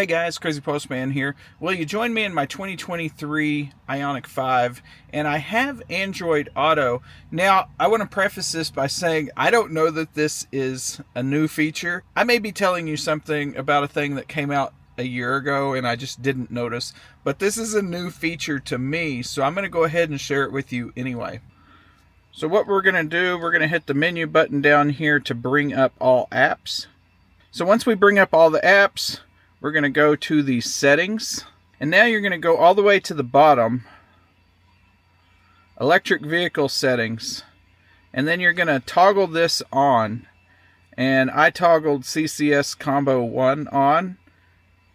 Hey guys, Crazy Postman here. Will you join me in my 2023 Ioniq 5? And I have Android Auto. Now, I want to preface this by saying I don't know that this is a new feature. I may be telling you something about a thing that came out a year ago and I just didn't notice. But this is a new feature to me, so I'm going to go ahead and share it with you anyway. So what we're going to do, we're going to hit the menu button down here to bring up all apps. So once we bring up all the apps, we're going to go to the settings, and now you're going to go all the way to the bottom, electric vehicle settings, and then you're going to toggle this on. And I toggled CCS Combo 1 on.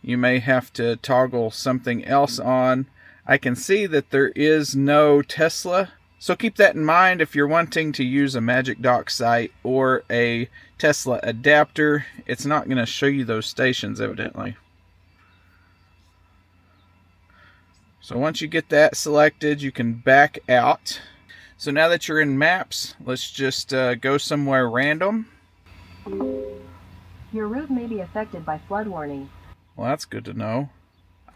You may have to toggle something else on. I can see that there is no Tesla, so keep that in mind if you're wanting to use a Magic Dock site or a Tesla adapter. It's not going to show you those stations evidently. So once you get that selected, you can back out. So now that you're in maps, let's just go somewhere random. Your route may be affected by flood warning. Well, that's good to know.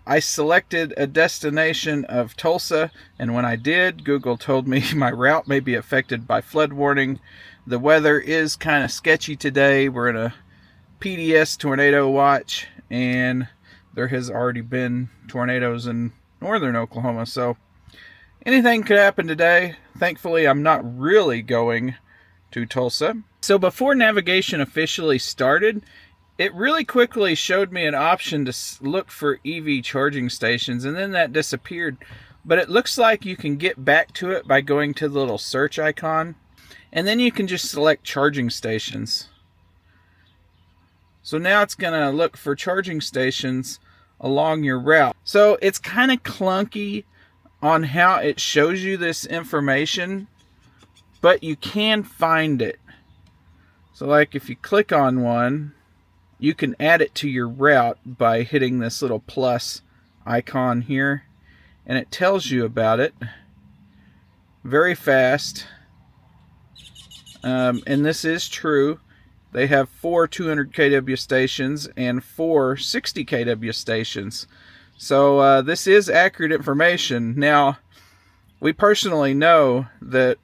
I selected a destination of Tulsa, and when I did, Google told me my route may be affected by flood warning. The weather is kind of sketchy today. We're in a PDS tornado watch, and there has already been tornadoes in northern Oklahoma, so anything could happen today. Thankfully, I'm not really going to Tulsa. So before navigation officially started, it really quickly showed me an option to look for EV charging stations, and then that disappeared. But it looks like you can get back to it by going to the little search icon, and then you can just select charging stations. So now it's going to look for charging stations along your route. So it's kind of clunky on how it shows you this information, but you can find it. So like if you click on one, you can add it to your route by hitting this little plus icon here, and it tells you about it very fast. And this is true. They have 4 200 kW stations and 4 60 kW stations. So this is accurate information. Now, we personally know that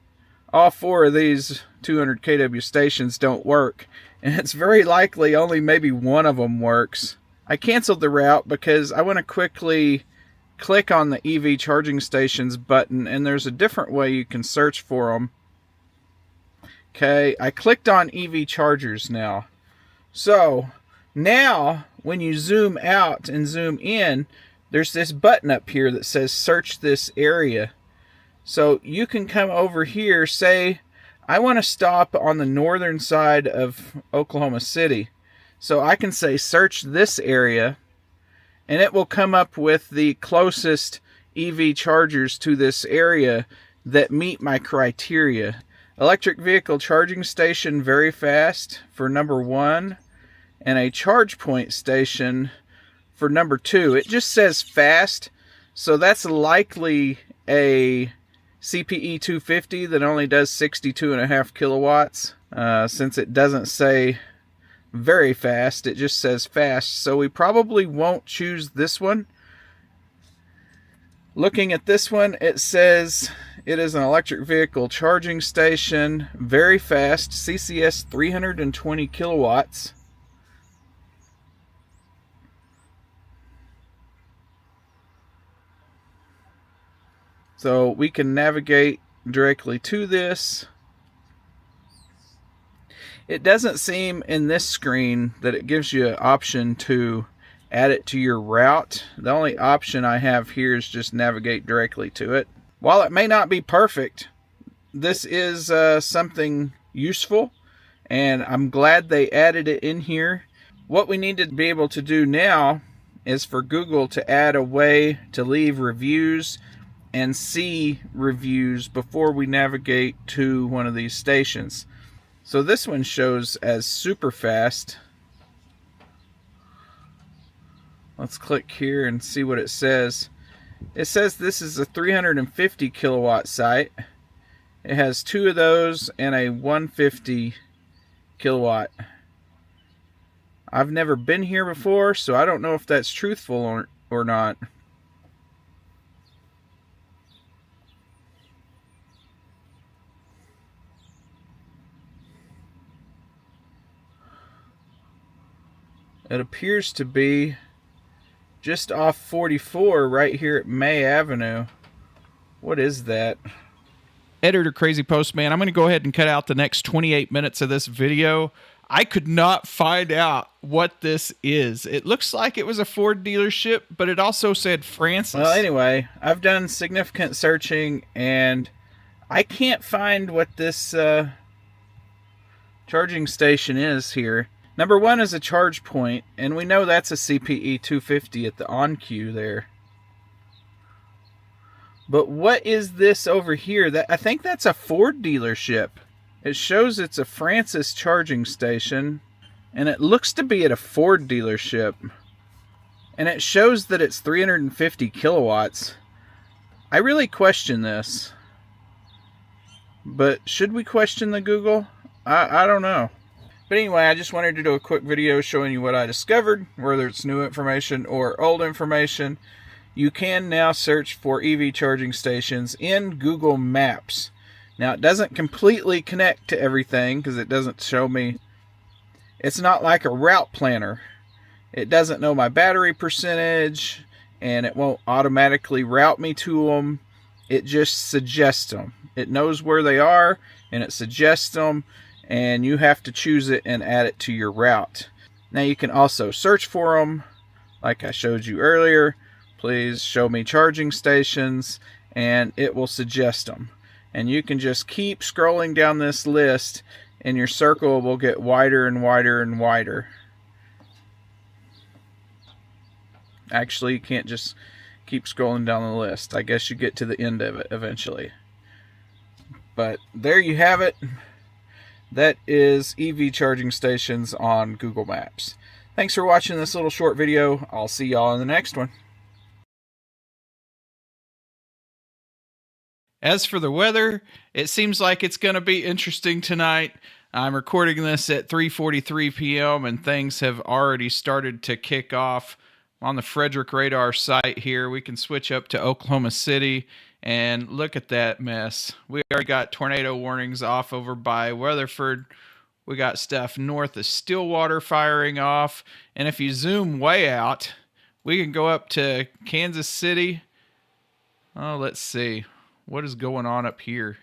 all 4 of these 200 kW stations don't work, and it's very likely only maybe one of them works. I canceled the route because I want to quickly click on the EV charging stations button, and there's a different way you can search for them. Okay, I clicked on EV chargers now. So now when you zoom out and zoom in, there's this button up here that says search this area. So you can come over here, say I want to stop on the northern side of Oklahoma City. So I can say search this area, and it will come up with the closest EV chargers to this area that meet my criteria. Electric vehicle charging station, very fast, for number 1, and a charge point station for number 2. It just says fast, so that's likely a CPE 250 that only does 62.5 kilowatts. Since it doesn't say very fast, it just says fast, so we probably won't choose this one. Looking at this one, it says it is an electric vehicle charging station, very fast, CCS 320 kilowatts. So we can navigate directly to this. It doesn't seem in this screen that it gives you an option to add it to your route. The only option I have here is just navigate directly to it. While it may not be perfect, this is something useful, and I'm glad they added it in here. What we need to be able to do now is for Google to add a way to leave reviews and see reviews before we navigate to one of these stations. So this one shows as super fast. Let's click here and see what it says. It says this is a 350 kilowatt site. It has 2 of those and a 150 kilowatt. I've never been here before, so I don't know if that's truthful or not. It appears to be just off 44 right here at May Avenue. What is that? Editor Crazy Postman, I'm going to go ahead and cut out the next 28 minutes of this video. I could not find out what this is. It looks like it was a Ford dealership, but it also said Francis. Well, anyway, I've done significant searching, and I can't find what this charging station is here. Number one is a charge point, and we know that's a CPE 250 at the OnQ there. But what is this over here? I think that's a Ford dealership. It shows it's a Francis charging station, and it looks to be at a Ford dealership. And it shows that it's 350 kilowatts. I really question this. But should we question the Google? I don't know. But anyway, I just wanted to do a quick video showing you what I discovered, whether it's new information or old information. You can now search for EV charging stations in Google Maps. Now, it doesn't completely connect to everything because it doesn't show me. It's not like a route planner. It doesn't know my battery percentage, and it won't automatically route me to them. It just suggests them. It knows where they are, and it suggests them, and you have to choose it and add it to your route. Now, you can also search for them, like I showed you earlier. Please show me charging stations, and it will suggest them. And you can just keep scrolling down this list, and your circle will get wider and wider and wider. Actually, you can't just keep scrolling down the list. I guess you get to the end of it eventually. But there you have it. That is EV charging stations on Google Maps. Thanks for watching this little short video. I'll see y'all in the next one. As for the weather, it seems like it's going to be interesting tonight. I'm recording this at 3:43 p.m. and things have already started to kick off. On the Frederick radar site here, we can switch up to Oklahoma City and look at that mess. We already got tornado warnings off over by Weatherford. We got stuff north of Stillwater firing off. And if you zoom way out, we can go up to Kansas City. Oh, let's see. What is going on up here?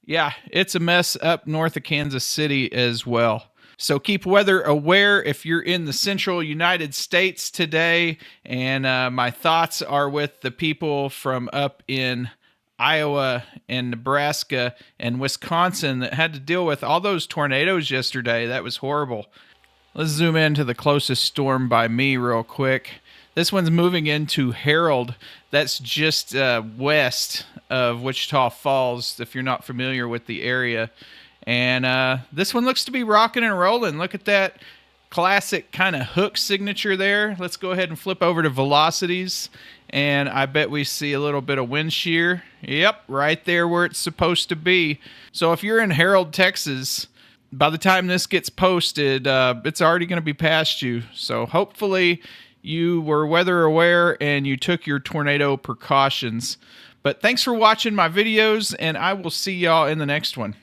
Yeah, it's a mess up north of Kansas City as well. So keep weather aware if you're in the central United States today. And my thoughts are with the people from up in Iowa and Nebraska and Wisconsin that had to deal with all those tornadoes yesterday. That was horrible. Let's zoom into the closest storm by me real quick. This one's moving into Harold. That's just west of Wichita Falls, if you're not familiar with the area. And this one looks to be rocking and rolling. Look at that classic kind of hook signature there. Let's go ahead and flip over to velocities. And I bet we see a little bit of wind shear. Yep, right there where it's supposed to be. So if you're in Harold, Texas, by the time this gets posted, it's already going to be past you. So hopefully you were weather aware and you took your tornado precautions. But thanks for watching my videos, and I will see y'all in the next one.